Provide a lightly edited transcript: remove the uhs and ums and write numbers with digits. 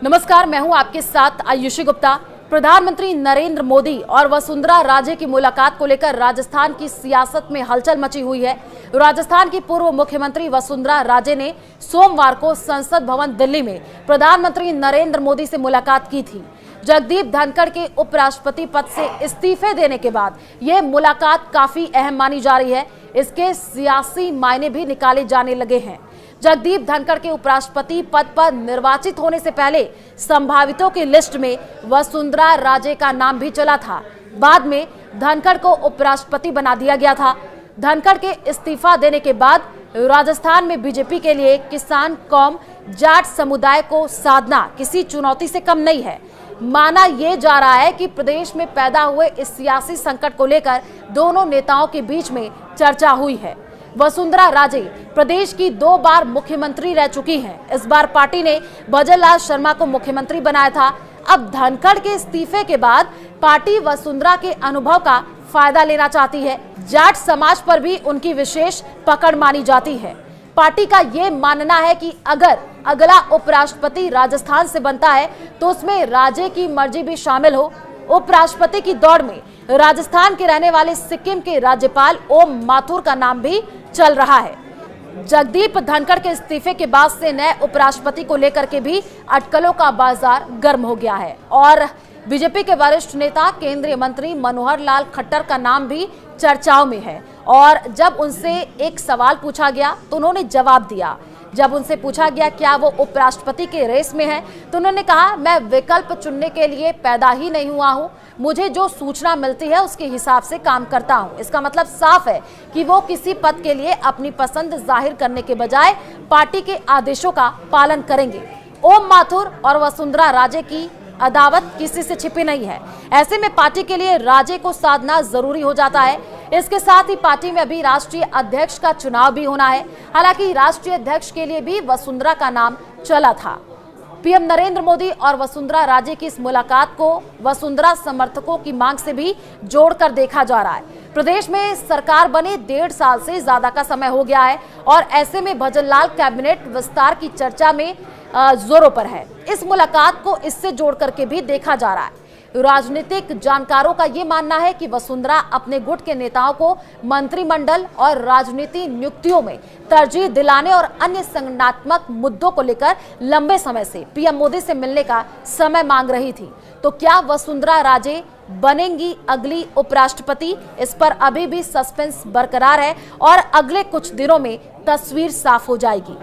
नमस्कार, मैं हूं आपके साथ आयुषी गुप्ता। प्रधानमंत्री नरेंद्र मोदी और वसुंधरा राजे की मुलाकात को लेकर राजस्थान की सियासत में हलचल मची हुई है। राजस्थान की पूर्व मुख्यमंत्री वसुंधरा राजे ने सोमवार को संसद भवन दिल्ली में प्रधानमंत्री नरेंद्र मोदी से मुलाकात की थी। जगदीप धनखड़ के उपराष्ट्रपति पद से इस्तीफे देने के बाद यह मुलाकात काफी अहम मानी जा रही है। इसके सियासी मायने भी निकाले जाने लगे हैं। जगदीप धनखड़ के उपराष्ट्रपति पद पर निर्वाचित होने से पहले संभावितों की लिस्ट में वसुंधरा राजे का नाम भी चला था। बाद में धनखड़ को उपराष्ट्रपति बना दिया गया था। धनखड़ के इस्तीफा देने के बाद राजस्थान में बीजेपी के लिए किसान कौम जाट समुदाय को साधना किसी चुनौती से कम नहीं है। माना यह जा रहा है कि प्रदेश में पैदा हुए इस सियासी संकट को लेकर दोनों नेताओं के बीच में चर्चा हुई है। वसुंधरा राजे प्रदेश की 2 बार मुख्यमंत्री रह चुकी हैं। इस बार पार्टी ने भजनलाल शर्मा को मुख्यमंत्री बनाया था। अब धनखड़ के इस्तीफे के बाद पार्टी वसुंधरा के अनुभव का फायदा लेना चाहती है। जाट समाज पर भी उनकी विशेष पकड़ मानी जाती है। पार्टी का ये मानना है कि अगर अगला उपराष्ट्रपति राजस्थान से बनता है तो उसमें राजे की मर्जी भी शामिल हो। उपराष्ट्रपति की दौड़ में राजस्थान के रहने वाले सिक्किम के राज्यपाल ओम माथुर का नाम भी चल रहा है। जगदीप धनखड़ के इस्तीफे के बाद से नए उपराष्ट्रपति को लेकर के भी अटकलों का बाजार गर्म हो गया है और बीजेपी के वरिष्ठ नेता केंद्रीय मंत्री मनोहर लाल खट्टर का नाम भी चर्चाओं में है। और जब उनसे एक सवाल पूछा गया तो उन्होंने जवाब दिया। जब उनसे पूछा गया क्या वो उपराष्ट्रपति के रेस में है तो उन्होंने कहा, मैं विकल्प चुनने के लिए पैदा ही नहीं हुआ हूं। मुझे जो सूचना मिलती है उसके हिसाब से काम करता हूं। इसका मतलब साफ है कि वो किसी पद के लिए अपनी पसंद जाहिर करने के बजाय पार्टी के आदेशों का पालन करेंगे। ओम माथुर और वसुंधरा राजे की अदावत किसी से छिपी नहीं है। ऐसे में पार्टी के लिए राजे को साधना जरूरी हो जाता है। इसके साथ ही पार्टी में अभी राष्ट्रीय अध्यक्ष का चुनाव भी होना है। हालांकि राष्ट्रीय अध्यक्ष के लिए भी वसुंधरा का नाम चला था। पीएम नरेंद्र मोदी और वसुंधरा राजे की इस मुलाकात को वसुंधरा समर्थकों की मांग से भी जोड़कर देखा जा रहा है। प्रदेश में सरकार बने 1.5 साल से ज्यादा का समय हो गया है और ऐसे में भजनलाल कैबिनेट विस्तार की चर्चा में जोरों पर है। इस मुलाकात को इससे जोड़ करके भी देखा जा रहा है। राजनीतिक जानकारों का ये मानना है कि वसुंधरा अपने गुट के नेताओं को मंत्रिमंडल और राजनीति नियुक्तियों में तरजीह दिलाने और अन्य संगठनात्मक मुद्दों को लेकर लंबे समय से पीएम मोदी से मिलने का समय मांग रही थी। तो क्या वसुंधरा राजे बनेंगी अगली उपराष्ट्रपति? इस पर अभी भी सस्पेंस बरकरार है और अगले कुछ दिनों में तस्वीर साफ हो जाएगी।